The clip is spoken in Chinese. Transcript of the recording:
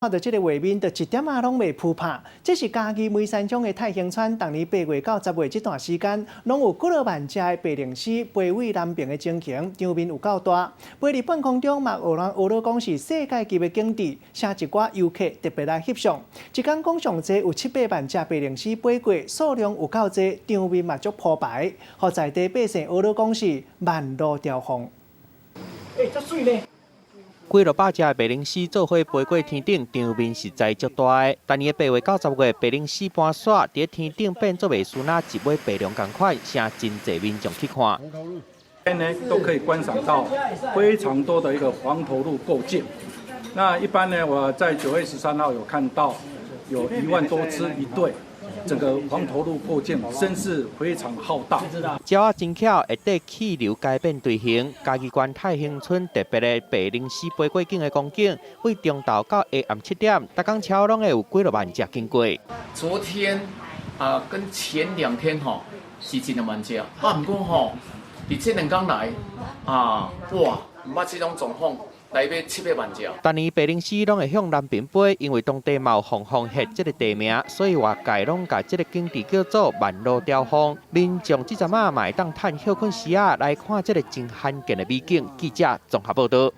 看到这个画面，就一点仔拢未铺拍。这是嘉义梅山乡的太兴川，当年8月到10月这段时间，拢有几落万只的白灵狮飞往南平的情形，场面有够大。飞入半空中，嘛学了讲是世界级的景致，请一寡游客特别来翕相。一天讲上济有7、8万只白灵狮飞过，数量有够多，场面嘛足铺排，互在地百姓学了讲是万路朝风。足水呢！ 几落百只白灵狮做伙飞过天顶，场面实在足大的。今年8月到10月，白灵狮搬耍伫天顶变做袂输那一尾白龙同款，请真侪民众去看。呢都可以观赏到非常多的一个黄头鹿构件。那一般呢，我在9月13号有看到有1万多只一对。 整个黄头鹿构件声势非常浩大，鸟仔真巧会跟气流改变队形。嘉义县太兴村特别的白灵狮飞过境的光景，为中昼到下暗7点，逐工超拢会有几落万只经过。昨天跟前2天是真的万只，不过伫这2天来哇，唔捌这种状况。 来要7、8万只。当年白灵狮拢会向南边飞，因为当地有凤凰蟹这个地名，所以外界拢把这个景致叫做万路朝风。民众这阵嘛会当趁休困时来看这个真罕见的美景。记者综合报道。